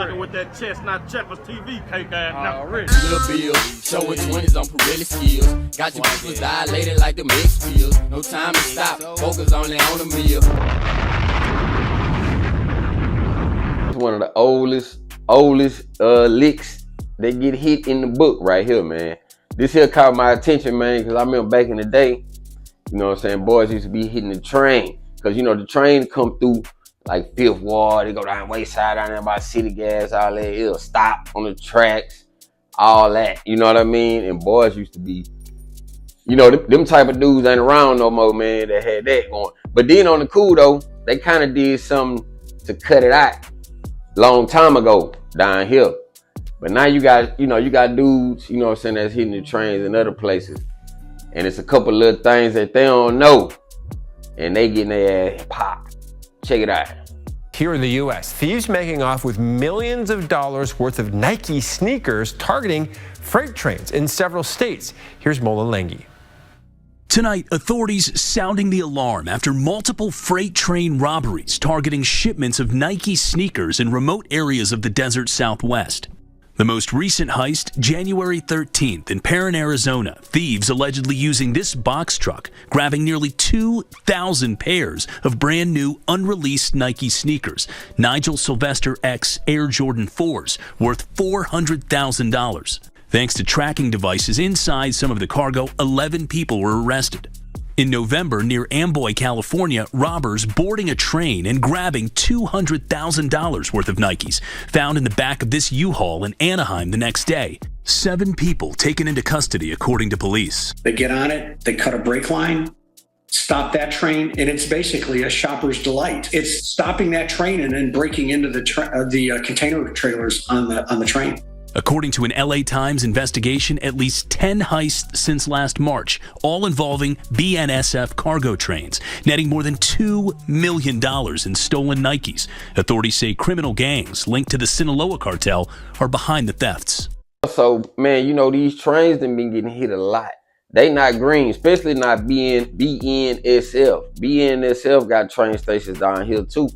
rocking with that chestnut Checkers TV cake ass now. Little Bill, showing 20s on Pirelli skills. Got your people dilated like the mix pills. No time to stop, focus only on the meal. It's one of the oldest licks that get hit in the book right here, man. This here caught my attention, man, because I remember back in the day, you know what I'm saying, boys used to be hitting the train. Because, you know, the train come through like Fifth Ward, they go down Wayside, down there by City Gas, all that. It'll stop on the tracks, all that. You know what I mean? And boys used to be, you know, them type of dudes ain't around no more, man, that had that going. But then on the cool, though, they kind of did something to cut it out long time ago down here. But now you got dudes, you know what I'm saying, that's hitting the trains in other places. And it's a couple little things that they don't know. And they getting their ass popped. Check it out. Here in the U.S., thieves making off with millions of dollars worth of Nike sneakers targeting freight trains in several states. Here's Mola Lengi. Tonight, authorities sounding the alarm after multiple freight train robberies targeting shipments of Nike sneakers in remote areas of the desert Southwest. The most recent heist, January 13th in Perrin, Arizona. Thieves allegedly using this box truck, grabbing nearly 2,000 pairs of brand new, unreleased Nike sneakers, Nigel Sylvester X Air Jordan 4s, worth $400,000. Thanks to tracking devices inside some of the cargo, 11 people were arrested. In November, near Amboy, California, robbers boarding a train and grabbing $200,000 worth of Nikes, found in the back of this U-Haul in Anaheim the next day. 7 people taken into custody, according to police. They get on it, they cut a brake line, stop that train, and it's basically a shopper's delight. It's stopping that train and then breaking into the container trailers on the train. According to an LA Times investigation, at least 10 heists since last March, all involving BNSF cargo trains, netting more than $2 million in stolen Nikes. Authorities say criminal gangs linked to the Sinaloa cartel are behind the thefts. So, man, you know, these trains have been getting hit a lot. They not green, especially not BNSF. BNSF got train stations down here too.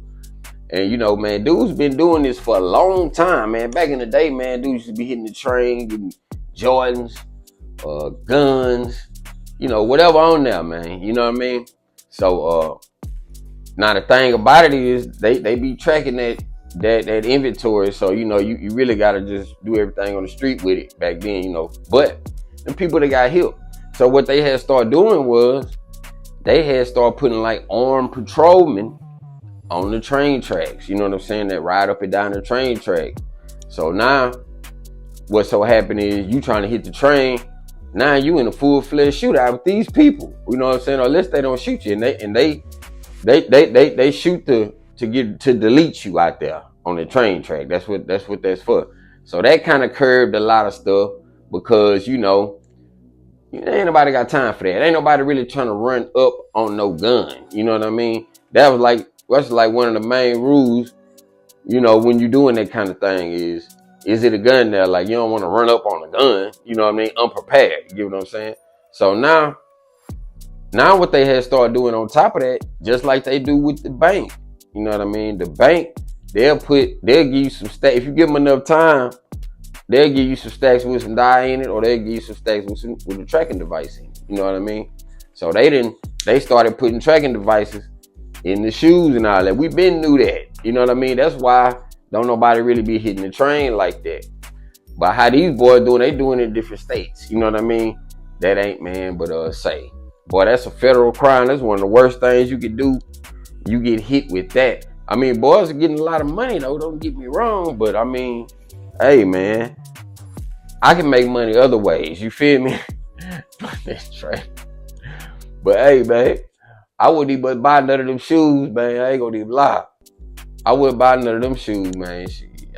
And, you know, man, dudes been doing this for a long time, man. Back in the day, man, dudes used to be hitting the train, getting Jordans, guns, you know, whatever on there, man. You know what I mean? So, now the thing about it is they be tracking that inventory. So, you know, you really got to just do everything on the street with it back then, you know. But the people that got hit. So what they had started doing was they had started putting like armed patrolmen on the train tracks, you know what I'm saying, that ride up and down the train track. So now what's so happening is you trying to hit the train, now you in a full-fledged shootout with these people, you know what I'm saying, unless they don't shoot you, and they shoot to delete you out there on the train track. That's what that's for. So that kind of curbed a lot of stuff because, you know, ain't nobody got time for that. Ain't nobody really trying to run up on no gun, you know what I mean? That's like one of the main rules, you know, when you're doing that kind of thing is it a gun there? Like, you don't want to run up on a gun, you know what I mean? Unprepared, you get what I'm saying? So now what they had started doing on top of that, just like they do with the bank, you know what I mean? The bank, they'll give you some stacks. If you give them enough time, they'll give you some stacks with some dye in it, or they'll give you some stacks with a tracking device in it, you know what I mean? So they started putting tracking devices in the shoes and all that. We been knew that, you know what I mean? That's why don't nobody really be hitting the train like that. But how these boys doing, they doing it in different states, you know what I mean? That ain't, man, but say, boy, that's a federal crime. That's one of the worst things you can do. You get hit with that. I mean, boys are getting a lot of money though, don't get me wrong, but I mean, hey man, I can make money other ways, you feel me? This train. But hey man, I wouldn't even buy none of them shoes, man. I ain't gonna even lie. I wouldn't buy none of them shoes, man.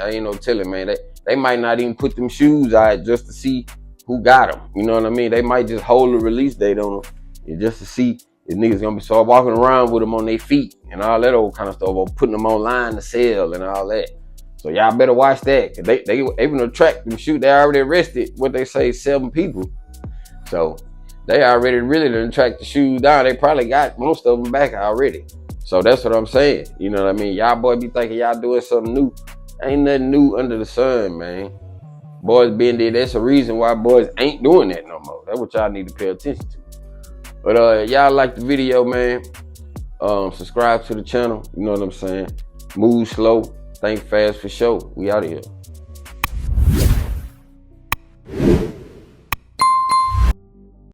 I ain't no telling, man. They might not even put them shoes out just to see who got them. You know what I mean? They might just hold the release date on them and just to see if niggas gonna be start walking around with them on their feet and all that old kind of stuff, or putting them online to sell and all that. So y'all better watch that. Cause they even attract them shoot. They already arrested what they say 7 people. So they already really done tracked the shoes down. They probably got most of them back already. So that's what I'm saying. You know what I mean? Y'all boy be thinking y'all doing something new. Ain't nothing new under the sun, man. Boys been there. That's the reason why boys ain't doing that no more. That's what y'all need to pay attention to. But y'all like the video, man. Subscribe to the channel. You know what I'm saying? Move slow, think fast for sure. We out of here.